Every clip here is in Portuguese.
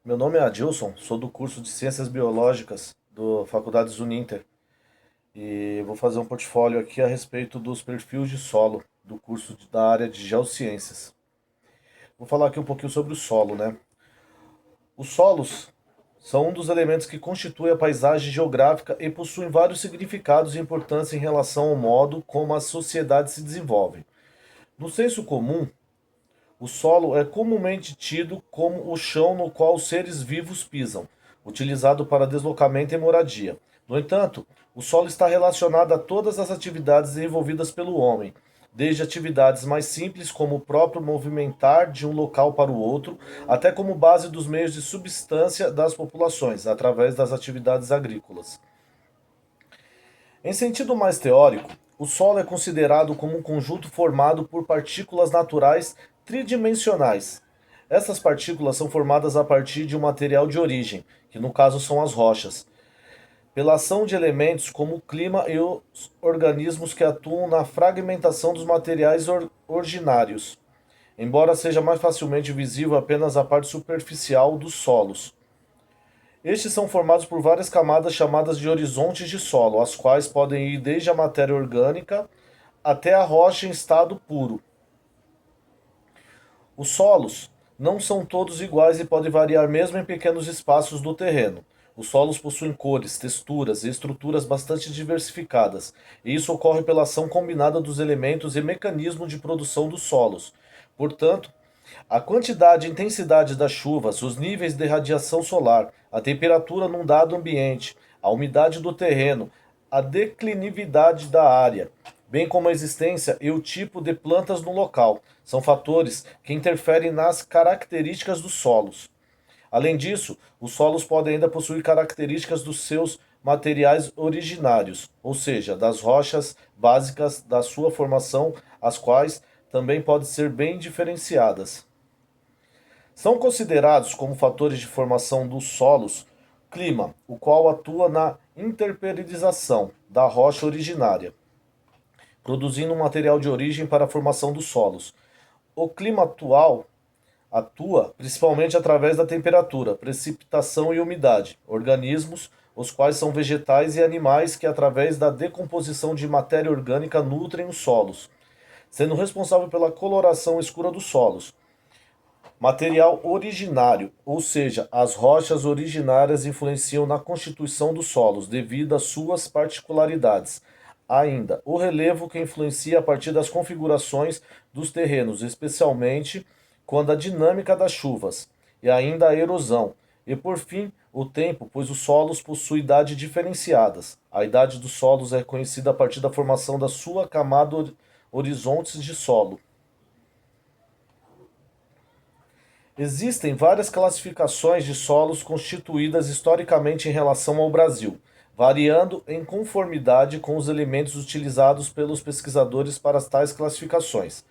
Meu nome é Adilson, sou do curso de Ciências Biológicas do Faculdades Uninter e vou fazer um portfólio aqui a respeito dos perfis de solo do da área de Geociências. Vou falar aqui um pouquinho sobre o solo, né? Os solos são um dos elementos que constituem a paisagem geográfica e possuem vários significados e importância em relação ao modo como as sociedades se desenvolvem. No senso comum, o solo é comumente tido como o chão no qual os seres vivos pisam, utilizado para deslocamento e moradia. No entanto, o solo está relacionado a todas as atividades desenvolvidas pelo homem, desde atividades mais simples, como o próprio movimentar de um local para o outro, até como base dos meios de subsistência das populações, através das atividades agrícolas. Em sentido mais teórico, o solo é considerado como um conjunto formado por partículas naturais tridimensionais. Essas partículas são formadas a partir de um material de origem, que no caso são as rochas, pela ação de elementos como o clima e os organismos que atuam na fragmentação dos materiais originários, embora seja mais facilmente visível apenas a parte superficial dos solos. Estes são formados por várias camadas chamadas de horizontes de solo, as quais podem ir desde a matéria orgânica até a rocha em estado puro. Os solos não são todos iguais e podem variar mesmo em pequenos espaços do terreno. Os solos possuem cores, texturas e estruturas bastante diversificadas, e isso ocorre pela ação combinada dos elementos e mecanismos de produção dos solos. Portanto, a quantidade e intensidade das chuvas, os níveis de radiação solar, a temperatura num dado ambiente, a umidade do terreno, a declinividade da área, bem como a existência e o tipo de plantas no local, são fatores que interferem nas características dos solos. Além disso, os solos podem ainda possuir características dos seus materiais originários, ou seja, das rochas básicas da sua formação, as quais também podem ser bem diferenciadas. São considerados como fatores de formação dos solos clima, o qual atua na interperiodização da rocha originária, produzindo um material de origem para a formação dos solos. O clima atual atua principalmente através da temperatura, precipitação e umidade, organismos, os quais são vegetais e animais que, através da decomposição de matéria orgânica, nutrem os solos, sendo responsável pela coloração escura dos solos. Material originário, ou seja, as rochas originárias influenciam na constituição dos solos devido às suas particularidades. Ainda, o relevo que influencia a partir das configurações dos terrenos, especialmente quando a dinâmica das chuvas, e ainda a erosão. E por fim, o tempo, pois os solos possuem idade diferenciadas. A idade dos solos é conhecida a partir da formação da sua camada horizontes de solo. Existem várias classificações de solos constituídas historicamente em relação ao Brasil, variando em conformidade com os elementos utilizados pelos pesquisadores para tais classificações.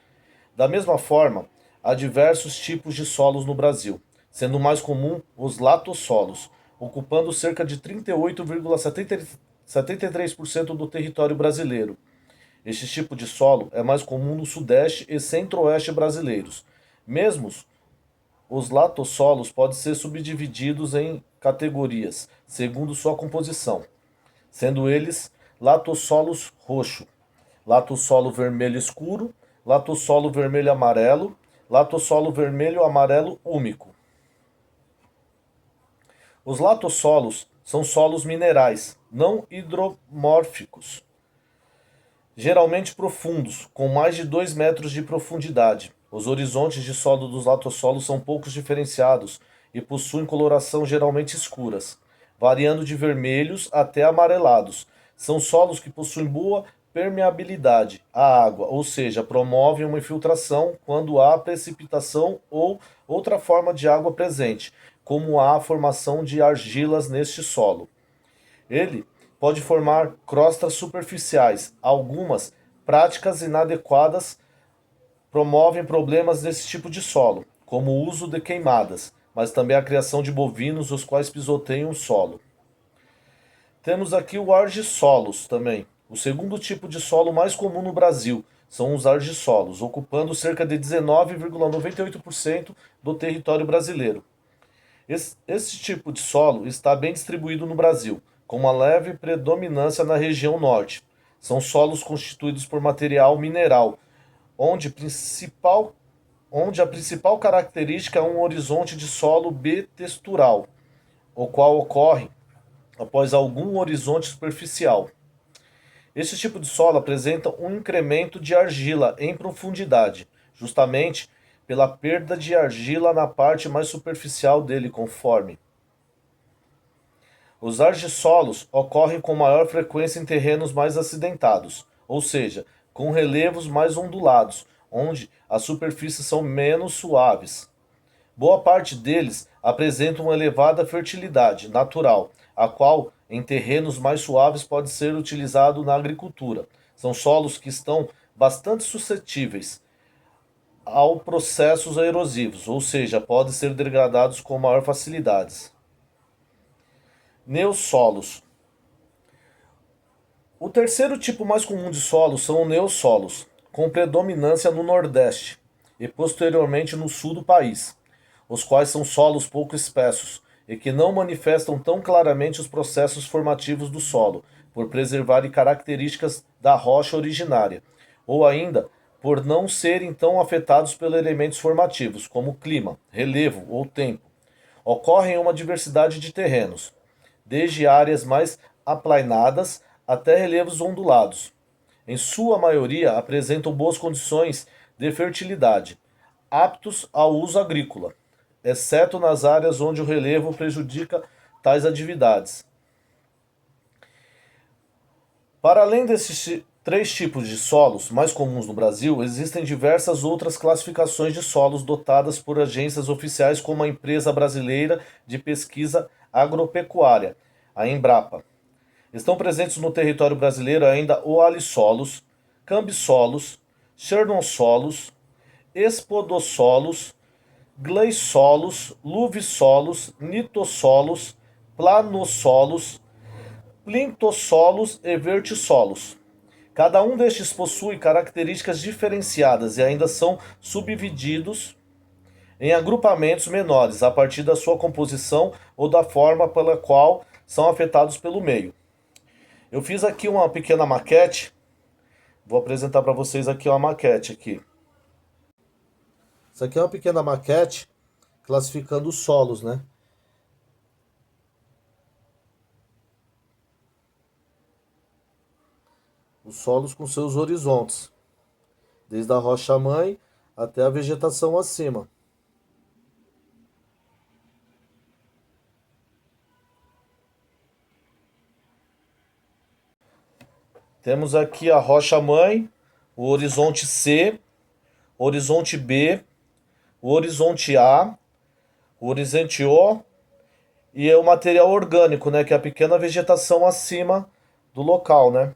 Da mesma forma, há diversos tipos de solos no Brasil, sendo o mais comum os latossolos, ocupando cerca de 38,73% do território brasileiro. Este tipo de solo é mais comum no Sudeste e Centro-Oeste brasileiros. Mesmo os latossolos podem ser subdivididos em categorias, segundo sua composição, sendo eles latossolos roxo, latossolo vermelho escuro, latossolo vermelho amarelo, latossolo vermelho amarelo úmico. Os latossolos são solos minerais, não hidromórficos, geralmente profundos, com mais de 2 metros de profundidade. Os horizontes de solo dos latossolos são poucos diferenciados e possuem coloração geralmente escuras, variando de vermelhos até amarelados. São solos que possuem boa permeabilidade à água, ou seja, promovem uma infiltração quando há precipitação ou outra forma de água presente, como há a formação de argilas neste solo. Ele pode formar crostas superficiais. Algumas práticas inadequadas promovem problemas desse tipo de solo, como o uso de queimadas, mas também a criação de bovinos, os quais pisoteiam o solo. Temos aqui o argissolos também, o segundo tipo de solo mais comum no Brasil. São os argissolos, ocupando cerca de 19,98% do território brasileiro. Esse tipo de solo está bem distribuído no Brasil, com uma leve predominância na região norte. São solos constituídos por material mineral, onde, onde a principal característica é um horizonte de solo bitextural, o qual ocorre após algum horizonte superficial. Esse tipo de solo apresenta um incremento de argila em profundidade, justamente pela perda de argila na parte mais superficial dele, conforme. Os argissolos ocorrem com maior frequência em terrenos mais acidentados, ou seja, com relevos mais ondulados, onde as superfícies são menos suaves. Boa parte deles apresentam uma elevada fertilidade natural, a qual, em terrenos mais suaves, pode ser utilizado na agricultura. São solos que estão bastante suscetíveis ao processos erosivos, ou seja, podem ser degradados com maior facilidade. Neossolos. O terceiro tipo mais comum de solos são os neossolos, com predominância no Nordeste e posteriormente no sul do país, os quais são solos pouco espessos e que não manifestam tão claramente os processos formativos do solo, por preservarem características da rocha originária, ou ainda por não serem tão afetados pelos elementos formativos, como clima, relevo ou tempo. Ocorrem uma diversidade de terrenos, desde áreas mais aplainadas até relevos ondulados. Em sua maioria apresentam boas condições de fertilidade, aptos ao uso agrícola, exceto nas áreas onde o relevo prejudica tais atividades. Para além desses três tipos de solos mais comuns no Brasil, existem diversas outras classificações de solos dotadas por agências oficiais como a Empresa Brasileira de Pesquisa Agropecuária, a Embrapa. Estão presentes no território brasileiro ainda o alissolos, cambissolos, chernonsolos, espodossolos, gleissolos, luvissolos, nitossolos, planossolos, plintossolos e vertissolos. Cada um destes possui características diferenciadas e ainda são subdivididos em agrupamentos menores a partir da sua composição ou da forma pela qual são afetados pelo meio. Eu fiz aqui uma pequena maquete, vou apresentar para vocês aqui uma maquete aqui. Isso aqui é uma pequena maquete classificando os solos, né? Os solos com seus horizontes, desde a rocha-mãe até a vegetação acima. Temos aqui a rocha-mãe, o horizonte C, o horizonte B, o horizonte A, o horizonte O e é o material orgânico, né, que é a pequena vegetação acima do local, né?